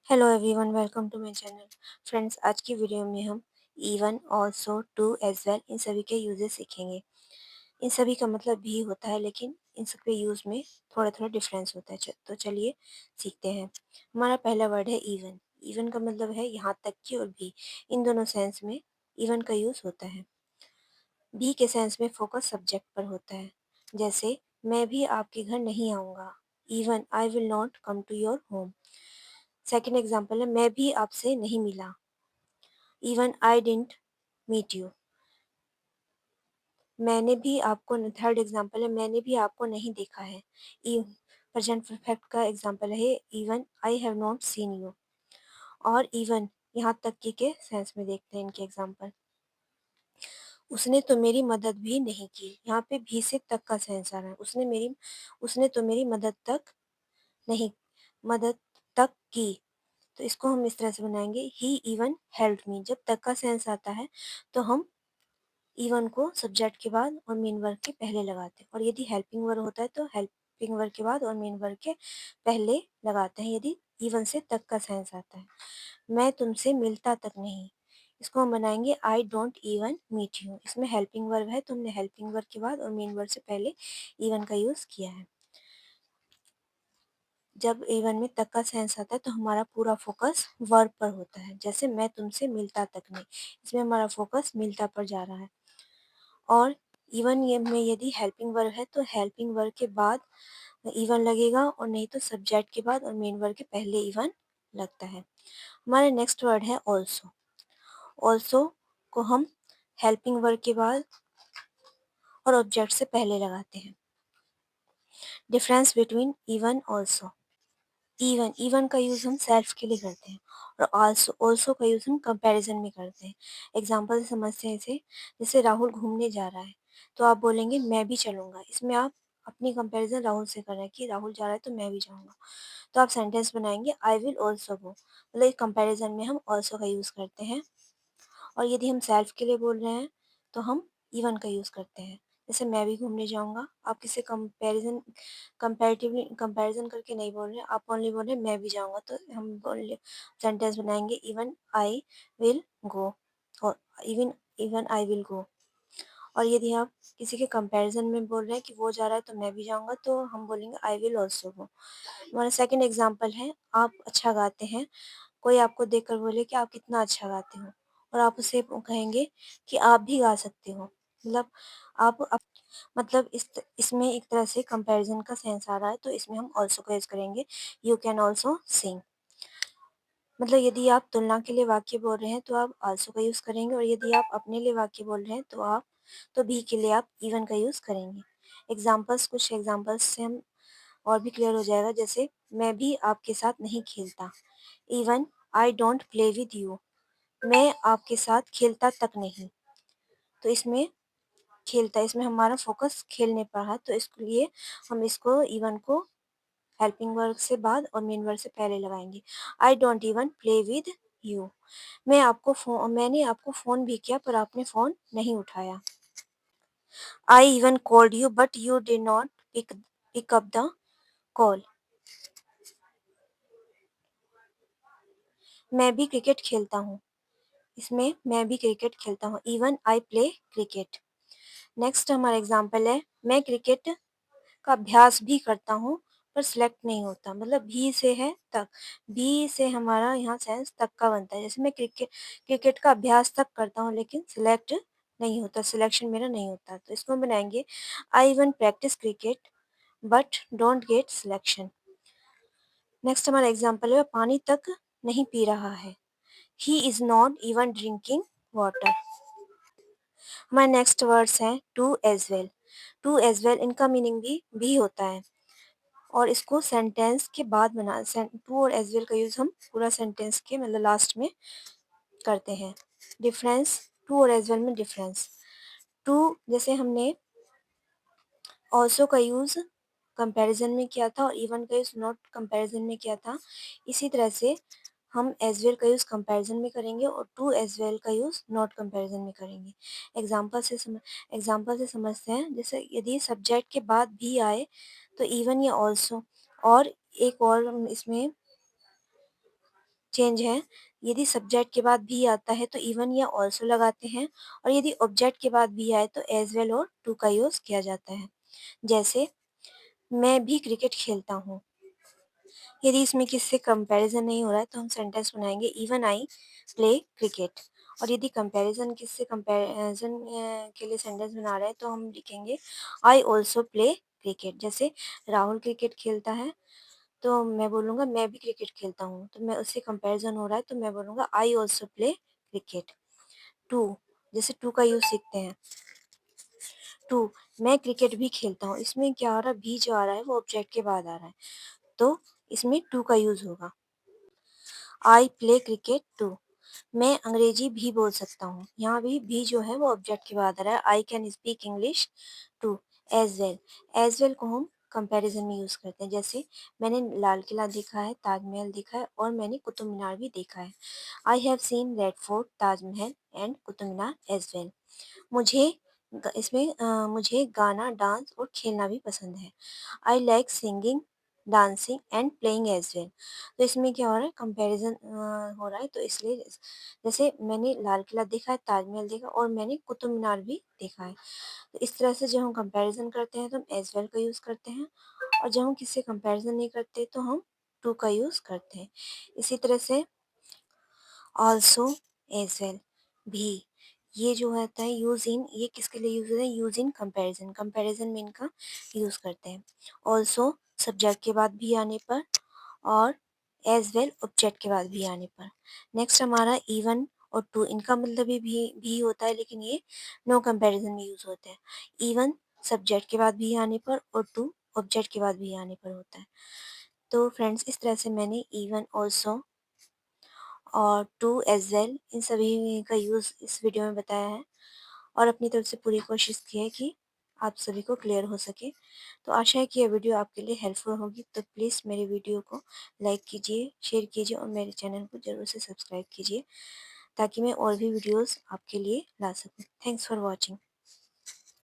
Hello everyone, welcome to my channel. Friends, आज की video में हम even, also, too, as well इन सभी के यूजेस सीखेंगे। इन सभी का मतलब भी होता है, लेकिन इन सब के यूज़ में थोड़ा थोड़ा डिफरेंस होता है। तो चलिए सीखते हैं। हमारा पहला वर्ड है इवन। इवन का मतलब है यहाँ तक कि और भी। इन दोनों सेंस में इवन का यूज़ होता है। भी के सेंस में फोकस सब्जेक्ट पर होता है। जैसे मैं भी आपके घर नहीं आऊँगा। Even I will not come to your home. Second example है मैं भी आपसे नहीं मिला। Even I didn't meet you. मैंने भी आपको थर्ड एग्जाम्पल है मैंने भी आपको नहीं देखा है। प्रेजेंट परफेक्ट का एग्जाम्पल है even I have not seen you. और इवन यहाँ तक कि के सेंस में देखते हैं इनके एग्जाम्पल। उसने तो मेरी मदद भी नहीं की। यहाँ पे भी से तक का सेंस आ रहा है। उसने तो मेरी नहीं मदद तक की। तो इसको हम इस तरह से बनाएंगे ही इवन हेल्प मी। जब तक का सेंस आता है तो हम इवन को सब्जेक्ट के बाद और मेन वर्ब के पहले लगाते हैं, और यदि हेल्पिंग वर्ब होता है तो हेल्पिंग वर्ब के बाद और मेन वर्ब के पहले लगाते हैं यदि इवन से तक का सेंस आता है। मैं तुमसे मिलता तक नहीं। इसको हम बनाएंगे I don't even meet you. इसमें हेल्पिंग वर्ब है तो हमने हेल्पिंग वर्ब के बाद और मेन वर्ब से पहले इवन का यूज़ किया है। जब इवन में तक का सेंस आता है तो हमारा पूरा फोकस वर्ब पर होता है। जैसे मैं तुमसे मिलता तक नहीं, इसमें हमारा फोकस मिलता पर जा रहा है। और इवन ये में यदि हेल्पिंग वर्ब है तो हेल्पिंग वर्ब के बाद इवन लगेगा, और नहीं तो सब्जेक्ट के बाद और मेन वर्ब के पहले इवन लगता है। हमारा नेक्स्ट वर्ड है ऑल्सो। ऑल्सो को हम हेल्पिंग वर्ब के बाद और ऑब्जेक्ट से पहले लगाते हैं। Difference between even also. Even even का यूज़ हम सेल्फ के लिए करते हैं, और आल्सो ऑल्सो का यूज़ हम कंपैरिजन में करते हैं। एग्जांपल से समझते हैं इसे। जैसे राहुल घूमने जा रहा है तो आप बोलेंगे मैं भी चलूंगा। इसमें आप अपनी कंपैरिजन राहुल से कर रहे हैं कि राहुल जा रहा है तो मैं भी जाऊंगा। तो आप सेंटेंस बनाएंगे आई विल ऑल्सो गो। मतलब कंपैरिजन में हम ऑल्सो का यूज़ करते हैं। और यदि हम सेल्फ के लिए बोल रहे हैं तो हम इवन का यूज़ करते हैं। जैसे मैं भी घूमने जाऊंगा, आप किसी कंपैरेटिवली कंपैरिजन करके नहीं बोल रहे हैं, आप ओनली बोल रहे हैं मैं भी जाऊंगा। तो हम बोल सेंटेंस बनाएंगे इवन आई विल गो, और even even I will go. और यदि आप किसी के कंपैरिजन में बोल रहे हैं कि वो जा रहा है तो मैं भी जाऊंगा, तो हम बोलेंगे आई विल ऑल्सो गो। हमारा सेकंड एग्जाम्पल है आप अच्छा गाते हैं। कोई आपको देखकर बोले कि आप कितना अच्छा गाते हो, और आप उसे कहेंगे कि आप भी गा सकते हो। मतलब मतलब इसमें एक तरह से कंपैरिजन का सेंस आ रहा है, तो इसमें हम ऑल्सो का यूज करेंगे। यू कैन ऑल्सो सिंग। मतलब यदि आप तुलना के लिए वाक्य बोल रहे हैं तो आप आल्सो का यूज़ करेंगे, और यदि आप अपने लिए वाक्य बोल रहे हैं तो भी के लिए आप इवन का यूज़ करेंगे। कुछ एग्जाम्पल्स से हम और भी क्लियर हो जाएगा। जैसे मैं भी आपके साथ नहीं खेलता। Even I don't play with you. मैं आपके साथ खेलता तक नहीं। तो इसमें हमारा फोकस खेलने पर है, तो इसके लिए हम इसको इवन को हेल्पिंग वर्ब से बाद और मेन वर्ब से पहले लगाएंगे। आई don't even play with you. मैंने आपको फ़ोन भी किया पर आपने फ़ोन नहीं उठाया। I even called you but you did not pick up the call. मैं भी क्रिकेट खेलता हूँ। इसमें मैं भी क्रिकेट खेलता हूँ। Even I play cricket. Next हमारा एग्जाम्पल है मैं क्रिकेट का अभ्यास भी करता हूँ पर सिलेक्ट नहीं होता। मतलब भी से है तक। भी से हमारा यहाँ सेंस तक का बनता है। जैसे मैं क्रिकेट का अभ्यास तक करता हूँ लेकिन सिलेक्ट नहीं होता, सिलेक्शन मेरा नहीं होता। तो इसको हम बनाएंगे I even practice cricket but don't get selection. Next हमारा एग्जाम्पल है पानी तक नहीं पी रहा है। He is not even drinking water. हमारे नेक्स्ट वर्ड्स हैं too as well. Too as well इनका मीनिंग भी होता है, और इसको सेंटेंस के बाद टू और एज वेल का यूज़ हम पूरा सेंटेंस के मतलब लास्ट में करते हैं। डिफरेंस टू और एज वेल में डिफरेंस। टू जैसे हमने ऑल्सो का यूज़ कंपैरिजन में किया था और इवन का यूज़ नॉट कंपैरिजन में किया था, इसी तरह से हम एज वेल का यूज़ कंपैरिजन में करेंगे और टू एज वेल का यूज़ नॉट कंपैरिजन में करेंगे। एग्जांपल से समझते हैं। जैसे यदि सब्जेक्ट के बाद भी आए तो इवन या ऑल्सो, और एक और इसमें चेंज है, यदि सब्जेक्ट के बाद भी आता है तो इवन या ऑल्सो लगाते हैं, और यदि ऑब्जेक्ट के बाद भी आए तो एज वेल और टू का यूज़ किया जाता है। जैसे मैं भी क्रिकेट खेलता हूँ। यदि इसमें किससे कंपैरिजन नहीं हो रहा है तो हम सेंटेंस बनाएंगे इवन आई प्ले क्रिकेट। और यदि कंपैरिजन किससे कंपैरिजन के लिए सेंटेंस बना रहे हैं तो हम लिखेंगे आई ऑल्सो प्ले क्रिकेट। जैसे राहुल क्रिकेट खेलता है तो मैं बोलूँगा मैं भी क्रिकेट खेलता हूँ, तो मैं उससे कंपैरिजन हो रहा है तो मैं बोलूँगा I also play cricket. Too, जैसे टू का यूज़ सीखते हैं। टू, मैं क्रिकेट भी खेलता हूँ। इसमें क्या आ रहा है, भी जो आ रहा है वो ऑब्जेक्ट के बाद आ रहा है, तो इसमें टू का यूज़ होगा। आई प्ले क्रिकेट टू, मैं अंग्रेजी भी बोल सकता हूँ। यहाँ भी जो है वो ऑब्जेक्ट के बाद आ रहा है। I can speak English too. As well, as well को हम कंपैरिजन में यूज़ करते हैं। जैसे मैंने लाल किला देखा है, ताजमहल देखा है और मैंने कुतुब मीनार भी देखा है। I have seen Red Fort, Taj Mahal and Qutub Minar as well. मुझे मुझे गाना, डांस और खेलना भी पसंद है। I like singing, dancing and playing as well. तो इसमें क्या हो रहा है, कंपैरिजन हो रहा है, तो इसलिए जैसे मैंने लाल किला देखा है, ताजमहल देखा और मैंने कुतुब मीनार भी देखा है। तो इस तरह से जब हम कंपैरिजन करते हैं तो हम एज वेल का यूज़ करते हैं, और जब हम किसी से कंपैरिजन नहीं करते तो हम टू का यूज़ करते हैं। इसी तरह से ऑल्सो, एज वेल, भी, ये जो होता है यूज़ इन, ये किसके लिए यूज़ होता है, यूज़ इन कंपैरिजन, कंपैरिजन में इनका यूज़ करते हैं। ऑल्सो सब्जेक्ट के बाद भी आने पर, और एज वेल ऑब्जेक्ट के बाद भी आने पर। नेक्स्ट हमारा इवन और टू, इनका मतलब भी होता है लेकिन ये नो कंपैरिजन में यूज़ होते हैं। इवन सब्जेक्ट के बाद भी आने पर और टू ऑब्जेक्ट के बाद भी आने पर होता है। तो फ्रेंड्स, इस तरह से मैंने इवन, ऑल्सो और टू एज़ वेल, इन सभी का यूज़ इस वीडियो में बताया है, और अपनी तरफ से पूरी कोशिश की है कि आप सभी को क्लियर हो सके। तो आशा है कि यह वीडियो आपके लिए हेल्पफुल होगी। तो प्लीज़ मेरे वीडियो को लाइक कीजिए, शेयर कीजिए और मेरे चैनल को ज़रूर से सब्सक्राइब कीजिए, ताकि मैं और भी वीडियोज़ आपके लिए ला सकूँ। Thanks for watching.